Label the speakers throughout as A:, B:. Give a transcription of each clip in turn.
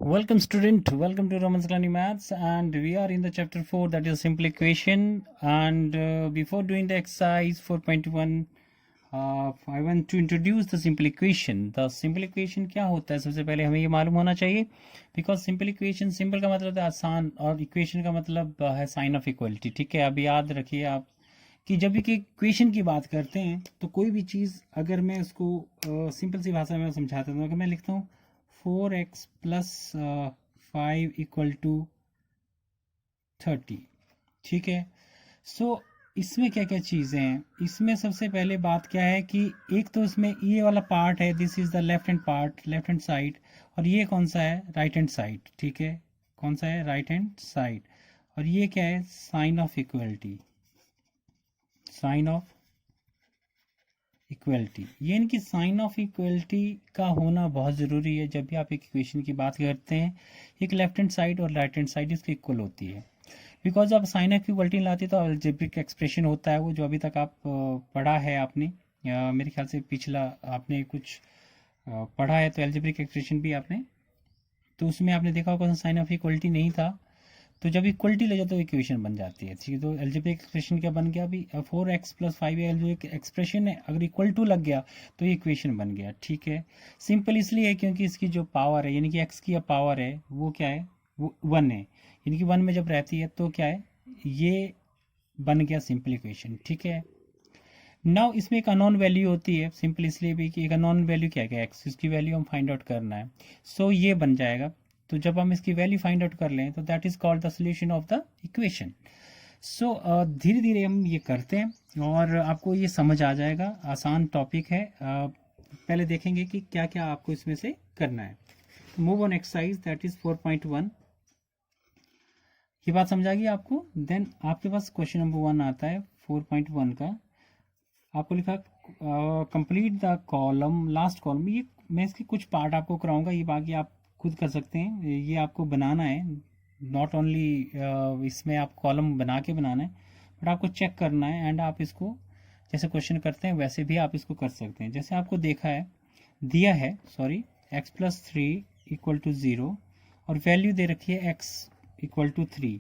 A: Welcome student, welcome to Romans Learning Maths, and we are in the chapter 4, that is simple equation. And before doing the exercise 4.1, I want to introduce the simple equation. The simple equation क्या होता है, सबसे पहले हमें ये मालूम होना चाहिए, बिकॉज सिंपल इक्वेशन, सिंपल का मतलब है आसान और इक्वेशन का मतलब है साइन ऑफ इक्वलिटी. ठीक है, अभी याद रखिए आप कि जब भी इक्वेशन की बात करते हैं तो कोई भी चीज़ अगर मैं उसको सिंपल सी भाषा में समझाता हूँ, अगर मैं लिखता हूँ 4x प्लस 5 इक्वल टू 30. ठीक है, सो इसमें क्या क्या चीज़ें हैं. इसमें सबसे पहले बात क्या है कि एक तो इसमें ये वाला पार्ट है, this is the left hand part, left hand side, और ये कौन सा है, राइट हैंड साइड. ठीक है, कौन सा है, राइट हैंड साइड. और ये क्या है, sign of equality, sign of equality. ये इनकी साइन ऑफ इक्वलिटी का होना बहुत ज़रूरी है. जब भी आप एक इक्वेशन की बात करते हैं, एक लेफ्ट हैंड साइड और राइट हैंड साइड इसकी इक्वल होती है. बिकॉज जब साइन ऑफ इक्वलिटी लाती है तो अलजेब्रिक एक्सप्रेशन होता है, वो जो अभी तक आप पढ़ा है आपने, या मेरे ख्याल से पिछला आपने कुछ पढ़ा है, तो अलजेब्रिक एक्सप्रेशन भी आपने, तो उसमें आपने देखा होगा साइन ऑफ इक्वलिटी नहीं था, तो जब इक्वलिटी ले जाओ तो इक्वेशन बन जाती है. ठीक है, तो एल्जेब्रिक एक्सप्रेशन क्या बन गया, अभी 4x प्लस 5 एल्जेब्रिक एक्सप्रेशन है, अगर इक्वल टू लग गया तो ये इक्वेशन बन गया. ठीक है, सिंपल इसलिए है क्योंकि इसकी जो पावर है, यानी कि x की पावर है, वो क्या है, वो 1 है, यानी कि 1 में जब रहती है तो क्या है, ये बन गया सिंपल इक्वेशन. ठीक है, नाउ इसमें एक अननोन वैल्यू होती है, सिंपल इसलिए भी कि एक अननोन वैल्यू क्या है, x, इसकी वैल्यू हम फाइंड आउट करना है. सो ये बन जाएगा. तो जब हम इसकी वैल्यू फाइंड आउट कर लें तो that is called the solution of the equation. So धीरे धीरे हम ये करते हैं और आपको ये समझ आ जाएगा. आसान टॉपिक है. पहले देखेंगे कि क्या क्या आपको इसमें से करना है. Move on exercise that is 4.1. ये बात समझा गई आपको. देन आपके पास क्वेश्चन नंबर 1 आता है 4.1 का. आपको लिखा complete the column, last column. ये मैं इसके कुछ पार्ट आपको कराऊंगा, ये बाकी आप खुद कर सकते हैं. ये आपको बनाना है, नॉट ओनली इसमें आप कॉलम बना के बनाना है, बट आपको चेक करना है. एंड आप इसको जैसे क्वेश्चन करते हैं वैसे भी आप इसको कर सकते हैं. जैसे आपको देखा है, दिया है, sorry, x plus 3 equal to 0 और वैल्यू दे रखी है x इक्वल टू 3.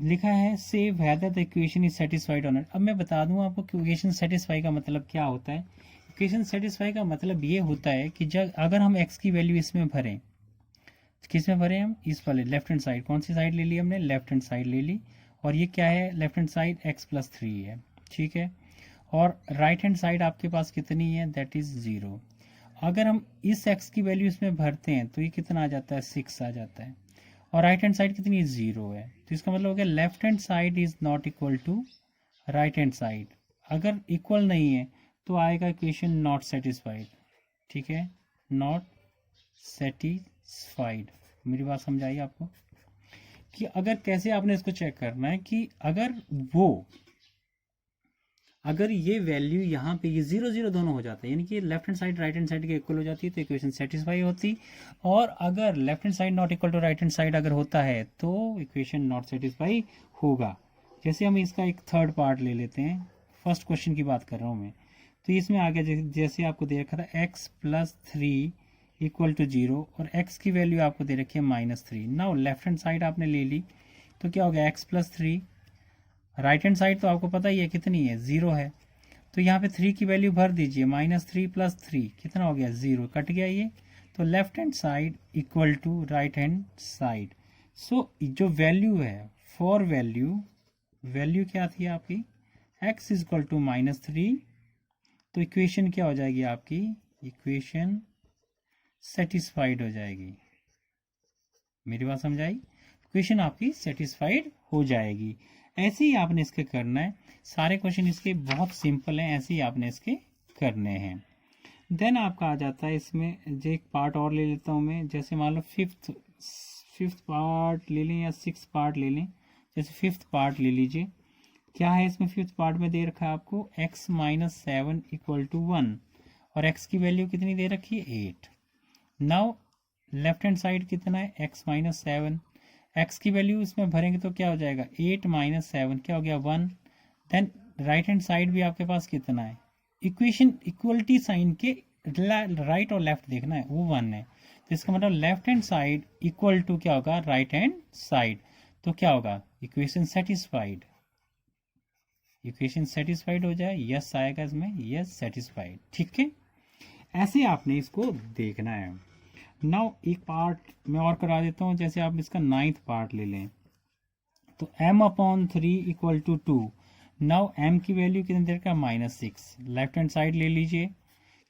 A: लिखा है से whether the equation is satisfied और नॉट. अब मैं बता दूं आपको कि इक्वेशन सेटिस्फाई का मतलब क्या होता है. इक्वेशन सेटिस्फाई का मतलब ये होता है कि जब अगर हम x की वैल्यू इसमें भरें, किस में भरें, हम इस वाले लेफ्ट हैंड साइड, कौन सी साइड ले ली हमने, लेफ्ट हैंड साइड ले ली, और ये क्या है, left hand side x plus 3 है. ठीक है, और राइट हैंड साइड आपके पास कितनी है, दैट इज 0. अगर हम इस x की वैल्यू इसमें भरते हैं तो ये कितना आ जाता है, 6 आ जाता है, और राइट हैंड साइड कितनी, 0 है. तो इसका मतलब हो गया left hand side is not equal to right hand side. अगर इक्वल नहीं है तो आएगा इक्वेशन नॉट सेटिस्फाइड. ठीक है, नॉट सेटिस्फाइड. मेरी बात समझाइए आपको कि अगर कैसे आपने इसको चेक करना है कि अगर ये वैल्यू यहाँ पे ये 0 0 दोनों हो जाता है, यानी कि left hand side right hand side के इक्वल हो जाती है तो इक्वेशन सेटिस्फाई होती. और अगर left hand side not equal to right hand side अगर होता है तो इक्वेशन नॉट सेटिस्फाई होगा. जैसे हम इसका एक थर्ड पार्ट ले लेते हैं, फर्स्ट क्वेश्चन की बात कर रहा हूँ मैं. तो इसमें आ गया जैसे आपको दे रखा था x प्लस 3 इक्वल टू 0 और x की वैल्यू आपको दे रखी है -3. नाउ लेफ्ट हैंड साइड आपने ले ली तो क्या हो गया, x plus 3, right hand side तो आपको पता ही है कितनी है, 0 है, तो यहाँ पे 3 की वैल्यू भर दीजिए, -3 प्लस 3 कितना हो गया, 0, कट गया ये. तो left hand side equal to right hand side. So जो वैल्यू है, फॉर वैल्यू क्या थी आपकी, x इज इक्वल टू -3, तो इक्वेशन क्या हो जाएगी आपकी, इक्वेशन सेटिस्फाइड हो जाएगी. मेरी बात समझाई, इक्वेशन आपकी सेटिस्फाइड हो जाएगी. ऐसे ही आपने इसके करना है. सारे क्वेश्चन इसके बहुत सिंपल हैं, ऐसे ही आपने इसके करने हैं. देन आपका आ जाता है इसमें, जो एक पार्ट और ले लेता हूँ मैं. जैसे मान लो फिफ्थ पार्ट ले लें या 6th पार्ट ले लें. जैसे 5th पार्ट ले लीजिए. क्या है इसमें, 5th पार्ट में दे रखा है आपको x माइनस 7 इक्वल टू 1 और x की वैल्यू कितनी दे रखी है, 8. नाउ लेफ्ट हैंड साइड कितना है, x माइनस 7, x की वैल्यू इसमें भरेंगे तो क्या हो जाएगा, 8 माइनस 7 क्या हो गया, 1. देन राइट हैंड साइड भी आपके पास कितना है, इक्वेशन इक्वलिटी साइन के राइट और लेफ्ट देखना है, वो 1 है. तो इसका मतलब left hand side equal to क्या होगा, राइट हैंड साइड। तो क्या होगा, इक्वेशन सेटिस्फाइड, इक्वेशन सेटिस्फाइड हो जाए, यस आएगा इसमें, यस सेटिस्फाइड। ठीक है, ऐसे आपने इसको देखना है। नाउ एक पार्ट मैं और करा देता हूँ, जैसे आप इसका 9th पार्ट ले लें, तो m/3 equal to 2। Now m की वैल्यू कितनी देर का, -6। लेफ्ट हैंड साइड ले लीजिए,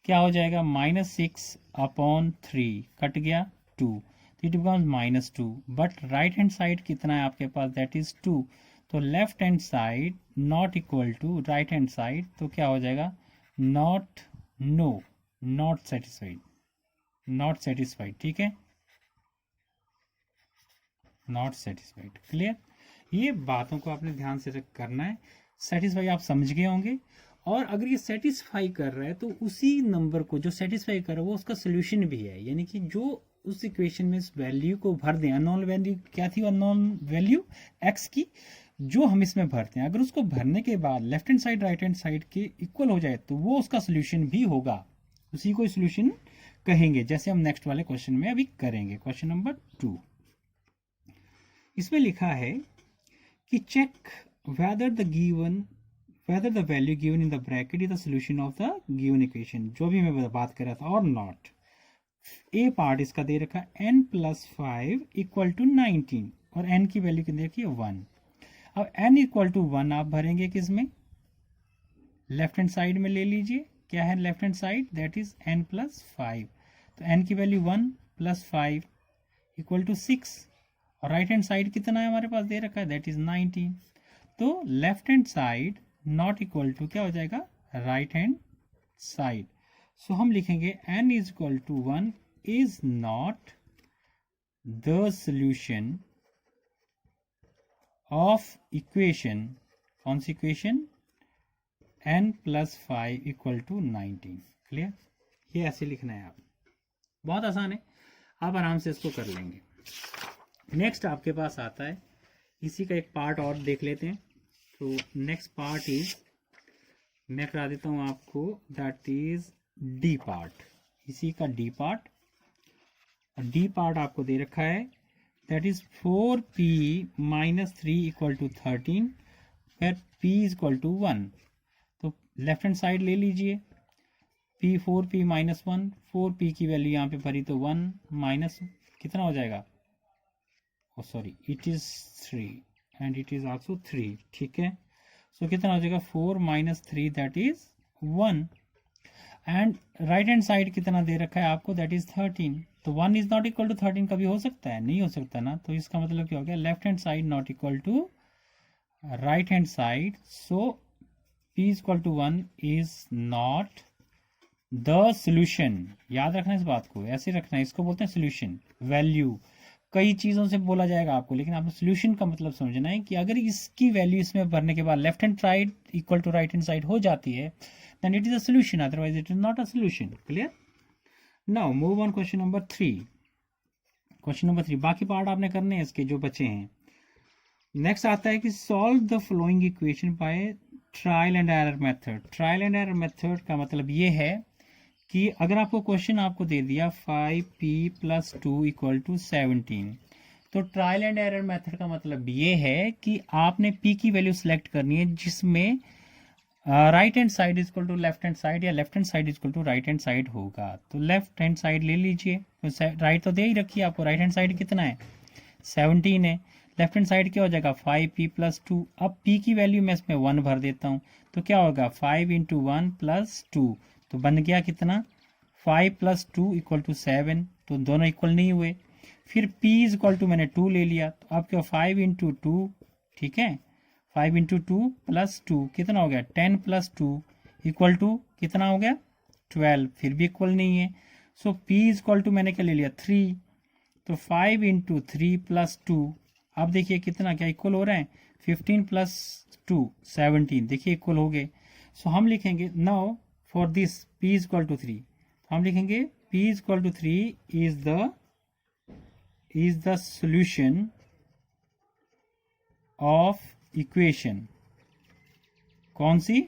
A: क्या हो जाएगा, -6/3 कट गया 2, तो it becomes -2। But right hand side कितना है आपके पास, दैट इज 2। तो left hand side not equal to right hand side, तो क्या हो जाएगा, not, no, not satisfied, not satisfied. ठीक है, नॉट सेटिस्फाइड। क्लियर, ये बातों को आपने ध्यान से करना है। सेटिस्फाई आप समझ गए होंगे। और अगर ये सेटिस्फाई कर रहा है तो उसी नंबर को जो सेटिस्फाई कर रहा है वो उसका सोल्यूशन भी है, यानी कि जो उस इक्वेशन में इस वैल्यू को भर दें, अननोन वैल्यू क्या थी, अननोन वैल्यू एक्स की, जो हम इसमें भरते हैं, अगर उसको भरने के बाद left hand side right hand side के इक्वल हो जाए तो वो उसका सोल्यूशन भी होगा, उसी को सोल्यूशन कहेंगे, जैसे हम नेक्स्ट वाले क्वेश्चन में अभी करेंगे। क्वेश्चन नंबर 2, इसमें लिखा है कि check whether the value given in the bracket is the solution of the given equation, जो भी मैं बात कर रहा था, और नॉट। ए पार्ट इसका दे रखा n+5 इक्वल टू 19 और n की वैल्यू कितनी रखी है, 1। अब n इक्वल टू 1 आप भरेंगे किस में, लेफ्ट हैंड साइड में ले लीजिए, क्या है left hand side, that is n+5। तो n की वैल्यू 1 + 5 इक्वल टू 6, और राइट हैंड साइड कितना है हमारे पास दे रखा है, दैट इज 19। तो left hand side not equal to क्या हो जाएगा, राइट हैंड साइड। सो हम लिखेंगे n is equal to 1 is not the solution of equation, कौन सी equation, n+5 equal to 19। Clear, ये ऐसे लिखना है आप, बहुत आसान है, आप आराम से इसको कर लेंगे। नेक्स्ट आपके पास आता है, इसी का एक पार्ट और देख लेते हैं। तो नेक्स्ट पार्ट इज, मैं करा देता हूं आपको, दैट इज डी पार्ट, इसी का डी पार्ट। डी पार्ट आपको दे रखा है, that is 4p - 3 equal to 13, फिर p इक्वल टू 1। तो लेफ्ट हैंड साइड ले लीजिए, p 4p - 1, 4p की वैल्यू यहाँ पे भरी तो 1 माइनस कितना हो जाएगा, sorry it is 3 and it is also 3। ठीक है, सो कितना हो जाएगा, 4 - 3 that is 1। And right hand side कितना दे रखा है आपको, दैट इज 13। तो 1 इज नॉट इक्वल टू 13 कभी हो सकता है, नहीं हो सकता ना, तो इसका मतलब क्या हो गया, left hand side not equal to right hand side. So p equal to 1 is not the solution. याद रखना इस बात को, ऐसे रखना है, इसको बोलते हैं सोल्यूशन। वैल्यू कई चीजों से बोला जाएगा आपको, लेकिन आपको सोल्यूशन का मतलब समझना है कि अगर इसकी वैल्यू इसमें भरने के बाद left hand side equal to right hand side हो जाती है, then it is a solution, otherwise it is not a solution. Clear, now move on question number 3। Question number 3 बाकी पार्ट आपने करने हैं इसके जो बचे हैं। नेक्स्ट आता है कि solve the following equation by trial and error method. Trial and error method का मतलब ये है कि अगर आपको क्वेश्चन आपको दे दिया 5p + 2 इक्वल टू 17, तो ट्रायल एंड एरर मेथड का मतलब ये है कि आपने p की वैल्यू सिलेक्ट करनी है जिसमें right hand side equal to left hand side या left hand side equal to right hand side होगा। तो लेफ्ट हैंड साइड ले लीजिए, तो राइट तो दे ही रखिए आपको, राइट हैंड साइड कितना है, 17 है, लेफ्ट हैंड साइड क्या हो जाएगा, 5p + 2। अब p की वैल्यू मैं इसमें 1 भर देता हूँ, तो क्या होगा, 5 × 1 + 2, तो बन गया कितना, 5 + 2 इक्वल टू 7। तो दोनों इक्वल नहीं हुए। फिर p इक्वल टू मैंने 2 ले लिया, तो अब क्या, 5 × 2, ठीक है, 5 × 2 + 2 कितना हो गया, 10 + 2 इक्वल टू कितना हो गया, 12। फिर भी इक्वल नहीं है। सो p इक्वल टू मैंने क्या ले लिया, 3। तो 5 × 3 + 2, अब देखिए कितना क्या इक्वल हो रहा है, 15 + 2 17, देखिए इक्वल हो गए। सो हम लिखेंगे now for this p equal to 3, हम लिखेंगे p equal to 3 is the solution of equation, कौन सी,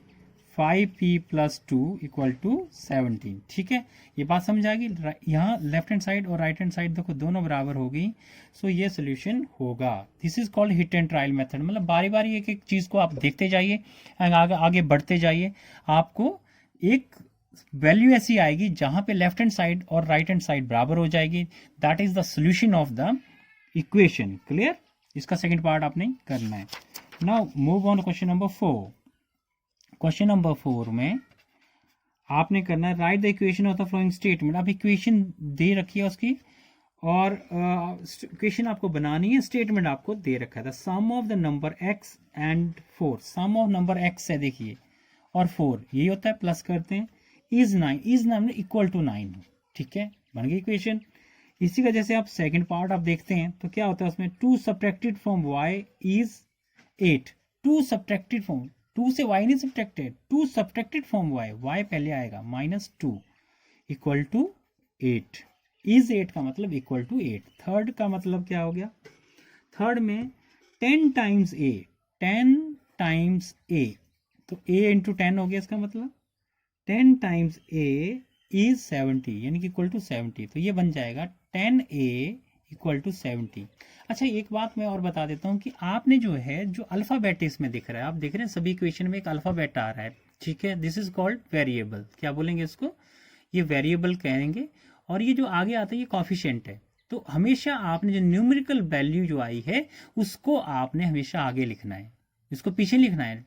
A: 5p प्लस 2 इक्वल टू 17। ठीक है, ये बात समझ आ गई। यहाँ लेफ्ट हैंड साइड और राइट हैंड साइड देखो दोनों बराबर हो गई, सो ये सोल्यूशन होगा। This is called hit and trial method, मतलब बारी बारी एक एक चीज को आप देखते जाइए, आगे बढ़ते जाइए, आपको एक वैल्यू ऐसी आएगी जहां पे लेफ्ट हैंड साइड और राइट हैंड साइड बराबर हो जाएगी। That is the solution of the equation. Clear, इसका सेकंड पार्ट आपने करना है। Now move on question number 4। Question number 4 में आपने करना है right the equation of the following statement. आप इक्वेशन दे रखी है उसकी, और इक्वेशन आपको बनानी है, स्टेटमेंट आपको दे रखा है। The sum of the number x and 4, sum of number x है देखिए और 4 यही होता है, प्लस करते हैं, इज 9, इज 9 इक्वल टू 9। ठीक है, बन गई इक्वेशन। इसी का जैसे आप सेकंड पार्ट आप देखते हैं तो क्या होता है उसमें, 2 subtracted from y is 8। 2 subtracted from, 2 से y नहीं सब्ट्रैक्टेड, 2 सब्ट्रैक्टेड फ्रॉम y पहले आएगा, -2 इक्वल टू 8। इज 8 का मतलब इक्वल टू 8। थर्ड का मतलब क्या हो गया, थर्ड में 10 टाइम्स a, 10 टाइम्स a, तो a इंटू 10 हो गया, इसका मतलब 10 टाइम्स a इज 70, यानी कि इक्वल टू 70। तो ये बन जाएगा 10a इक्वल टू 70। अच्छा, एक बात मैं और बता देता हूँ कि आपने जो है, जो अल्फाबेट इसमें दिख रहा है, आप देख रहे हैं सभी इक्वेशन में एक अल्फाबेट आ रहा है। ठीक है, दिस इज कॉल्ड वेरिएबल। क्या बोलेंगे इसको, ये वेरिएबल कहेंगे। और ये जो आगे आता है ये कॉफिशिएंट है। तो हमेशा आपने जो न्यूमेरिकल वैल्यू जो आई है उसको आपने हमेशा आगे लिखना है, इसको पीछे लिखना है।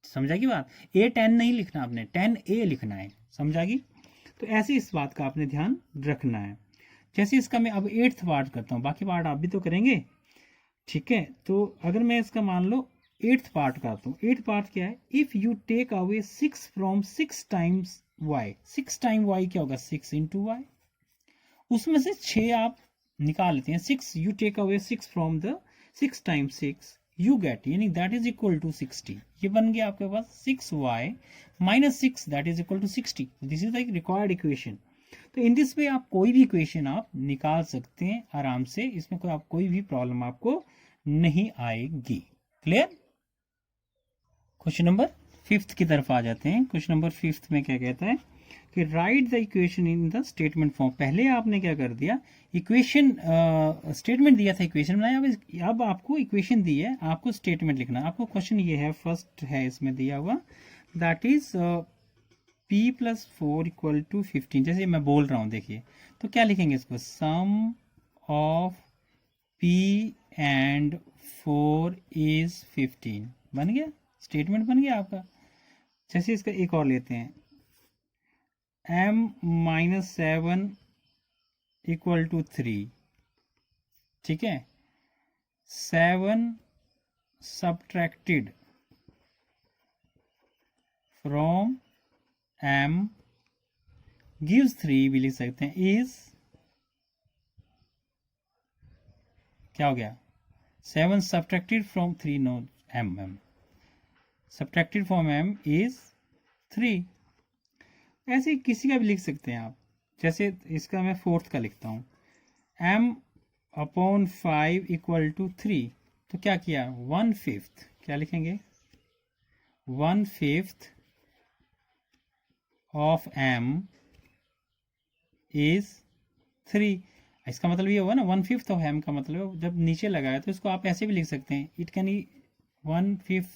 A: समझा की बात, A10 नहीं लिखना, आपने 10a लिखना है। समझा की, तो ऐसे इस बात का आपने ध्यान रखना है। जैसे इसका मैं अब 8th पार्ट करता हूँ, बाकी पार्ट आप भी तो करेंगे। ठीक है, तो अगर मैं इसका मान लो 8th पार्ट करता हूँ, 8th पार्ट क्या है, if you take away 6 from 6 times y, 6 time y क्या होगा, 6 इंटू वाई, उसमें से 6 आप निकाल लेते हैं। 6 you take away 6 from the 6 times 6 you get, यानी दैट इज इक्वल टू 60। ये बन गया आपके पास 6y minus 6 that is equal to 60। This is the required equation. तो इन दिस वे आप कोई भी इक्वेशन आप निकाल सकते हैं आराम से, इसमें कोई भी प्रॉब्लम आपको नहीं आएगी। क्लियर। क्वेश्चन नंबर 5th की तरफ आ जाते हैं। क्वेश्चन नंबर 5th में क्या कहता है कि right the equation in the statement form. पहले आपने क्या कर दिया, इक्वेशन स्टेटमेंट दिया था, इक्वेशन बनाया, अब आपको इक्वेशन दी है, आपको स्टेटमेंट लिखना। आपको क्वेश्चन ये है, फर्स्ट है इसमें दिया हुआ, that is p plus 4 equal to 15। जैसे मैं बोल रहा हूँ देखिए, तो क्या लिखेंगे इसको, सम ऑफ p एंड 4 इज 15। बन गया, स्टेटमेंट बन गया आपका। जैसे इसका एक और लेते हैं, m माइनस 7 इक्वल टू 3। ठीक है, 7 सब्ट्रैक्टेड फ्रॉम m गिव्स 3 भी लिख सकते हैं, इज क्या हो गया, 7 subtracted from 3, no m subtracted from m is 3। ऐसे किसी का भी लिख सकते हैं आप। जैसे इसका मैं 4th का लिखता हूँ, m अपॉन 5 इक्वल टू 3। तो क्या किया, 1/5, क्या लिखेंगे, 1/5 ऑफ m इज 3। इसका मतलब ये होगा ना, 1/5 ऑफ m का मतलब जब नीचे लगाया तो इसको आप ऐसे भी लिख सकते हैं, it can 1/5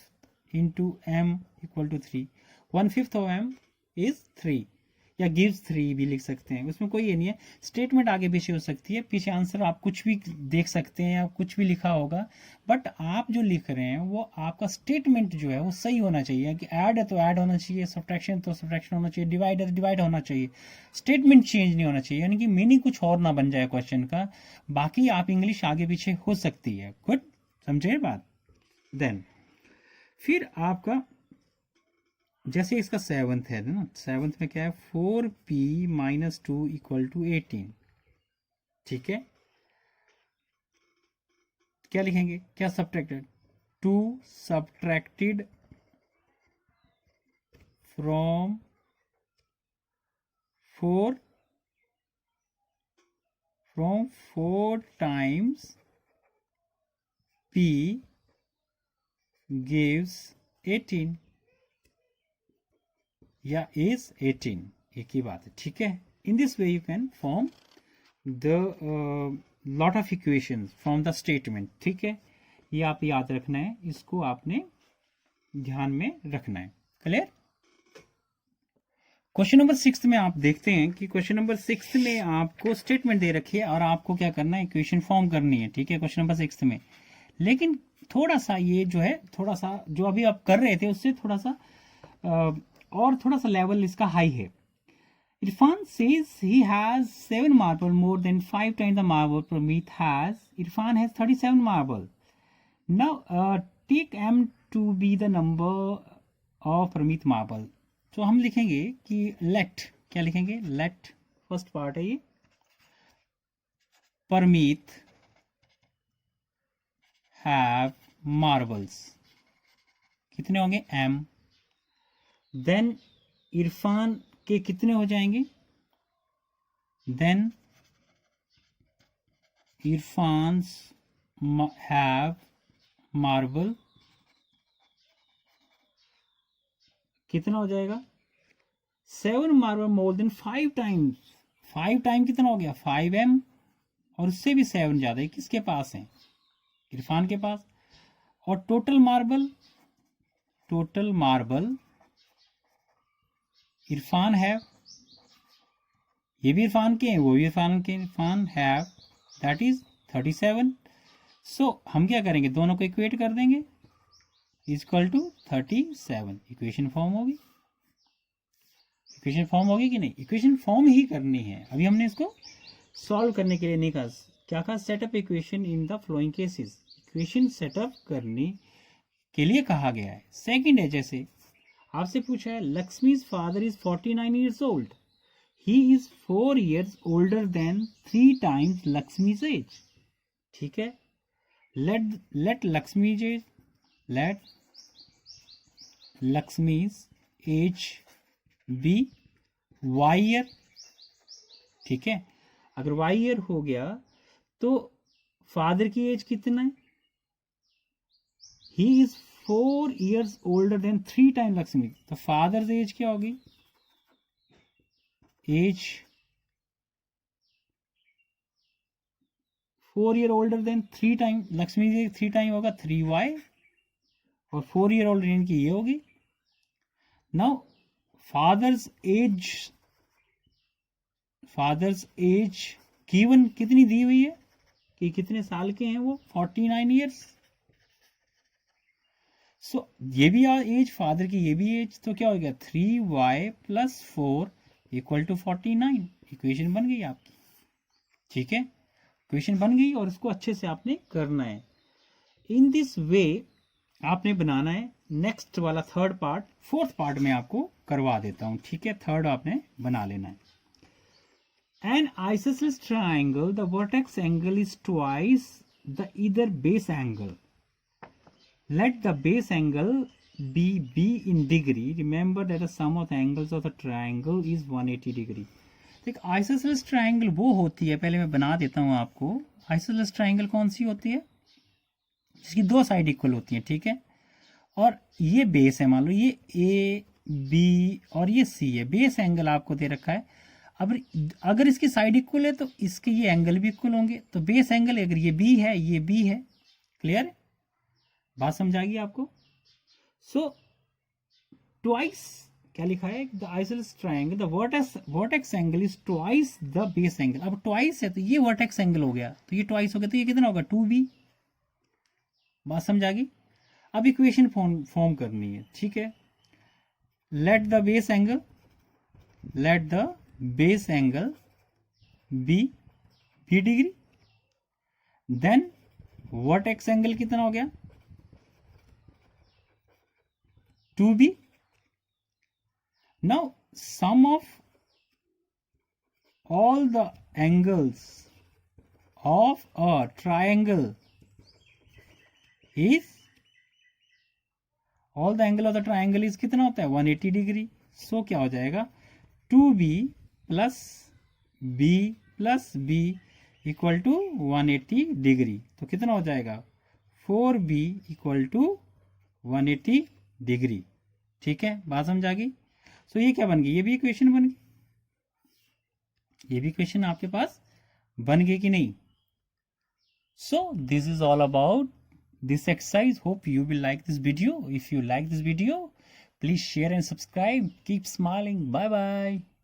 A: into m equal to 3। 1/5 of m is 3, या गिव्स 3 भी लिख सकते हैं, उसमें कोई ये नहीं है। स्टेटमेंट आगे पीछे हो सकती है, पीछे आंसर आप कुछ भी देख सकते हैं या कुछ भी लिखा होगा, बट आप जो लिख रहे हैं वो आपका स्टेटमेंट जो है वो सही होना चाहिए। कि ऐड है तो ऐड होना चाहिए, सब्ट्रैक्शन तो सब्ट्रैक्शन होना चाहिए, डिवाइड है तो डिवाइड होना चाहिए, स्टेटमेंट चेंज नहीं होना चाहिए, यानी कि मीनिंग कुछ और ना बन जाए क्वेश्चन का। बाकी आप इंग्लिश आगे पीछे हो सकती है। गुड, समझे बात। देन फिर आपका जैसे इसका 7th है ना, 7th में क्या है, 4p माइनस 2 इक्वल टू 18। ठीक है, क्या लिखेंगे, क्या subtracted, 2 subtracted from 4 times p gives 18। या इज 18, एक ही बात है, ठीक है। In this way you can form the lot of equations from the statement, ठीक है। ये आप याद रखना है, इसको आपने ध्यान में रखना है। क्लियर। क्वेश्चन नंबर 6 में आप देखते हैं कि क्वेश्चन नंबर 6 में आपको स्टेटमेंट दे रखी है और आपको क्या करना है, इक्वेशन फॉर्म करनी है, ठीक है, क्वेश्चन नंबर 6 में। लेकिन थोड़ा सा ये जो है, थोड़ा सा जो अभी आप कर रहे थे उससे थोड़ा सा और थोड़ा सा लेवल इसका हाई है। Irfan says he has 7 marble, more than 5 times the marble Pramit has. Irfan has 37 marble. Now take M to be the number of Pramit marble. तो हम लिखेंगे कि let, क्या लिखेंगे, let फर्स्ट पार्ट है ये, Pramit have marbles, कितने होंगे M। देन इरफान के कितने हो जाएंगे, देन इरफान्स हैव मार्बल, कितना हो जाएगा, 7 marble more than 5 times, 5 time कितना हो गया 5m, और उससे भी 7 ज्यादा है, किसके पास है, इरफान के पास। और टोटल मार्बल इरफान हैव, ये भी इरफान के हैं, वो भी इरफान के, इरफान हैव दैट इज 37। सो हम क्या करेंगे, दोनों को इक्वेट कर देंगे, इक्वल टू 37। इक्वेशन फॉर्म होगी, इक्वेशन फॉर्म होगी कि नहीं, इक्वेशन फॉर्म ही करनी है। अभी हमने इसको सॉल्व करने के लिए नहीं कहा, क्या कहा, setup equation in the flowing cases, equation setup करने के लिए कहा गया है। सेकंड है, जैसे आपसे पूछा है Lakshmi's father is 49 years old, he is 4 years older than 3 times Lakshmi's age, ठीक है। Let Lakshmi's age be y year, ठीक है। अगर वाई ईयर हो गया तो फादर की एज कितना है, he is 4 years older than 3 time Lakshmi, तो फादर्स एज क्या होगी, age 4 year older than 3 time Lakshmi age 3 time होगा 3y, और 4 ईयर ओल्डर इनकी ये होगी। नाउ फादर्स एज गिवन कितनी दी हुई है कि कितने साल के हैं वो, 49 ईयर्स। सो ये भी एज फादर की, ये भी एज, तो क्या हो गया 3y + 4 = 49। इक्वेशन बन गई आपकी, ठीक है, इक्वेशन बन गई, और इसको अच्छे से आपने करना है। इन दिस वे आपने बनाना है। नेक्स्ट वाला थर्ड पार्ट, फोर्थ पार्ट में आपको करवा देता हूं, ठीक है, थर्ड आपने बना लेना है। An isosceles triangle, the vertex angle is twice the either base angle. Let the base angle be b in degree. Remember that the sum of the angles of the triangle is 180 degree. देख isosceles triangle वो होती है, पहले मैं बना देता हूँ आपको। आइसोसेलेस ट्राइंगल कौन सी होती है, जिसकी 2 साइड इक्वल होती है, ठीक है, और ये बेस है, मान लो ये ए बी और ये सी है, बेस एंगल आपको दे रखा है। अब अगर इसकी साइड इक्वल है तो इसके ये एंगल भी इक्वल होंगे, तो बेस एंगल अगर ये बी है, ये बी है, क्लियर है, बात समझ आ गई आपको। सो ट्वाइस क्या लिखा है, the isosceles triangle the vertex angle is twice the base angle. अब ट्वाइस है तो ये वर्टेक्स एंगल हो गया, तो ये ट्वाइस हो गया, तो ये कितना होगा 2b। बात समझ आ गई। अब इक्वेशन फॉर्म करनी है, ठीक है। Let the base angle b degree, then vertex angle कितना हो गया 2b। Now sum of all the angles of a triangle is, all the angle of the triangle is कितना होता है 180 डिग्री। सो क्या हो जाएगा 2b + b + b = 180 डिग्री, तो कितना हो जाएगा 4b = 180 डिग्री, ठीक है, बात समझ आ गई। सो ये क्या बन गई, ये भी इक्वेशन बन गई, ये भी इक्वेशन आपके पास बन गई कि नहीं। So this is all about this exercise. Hope you will like this video. If you like this video, please share and subscribe. Keep smiling. Bye bye.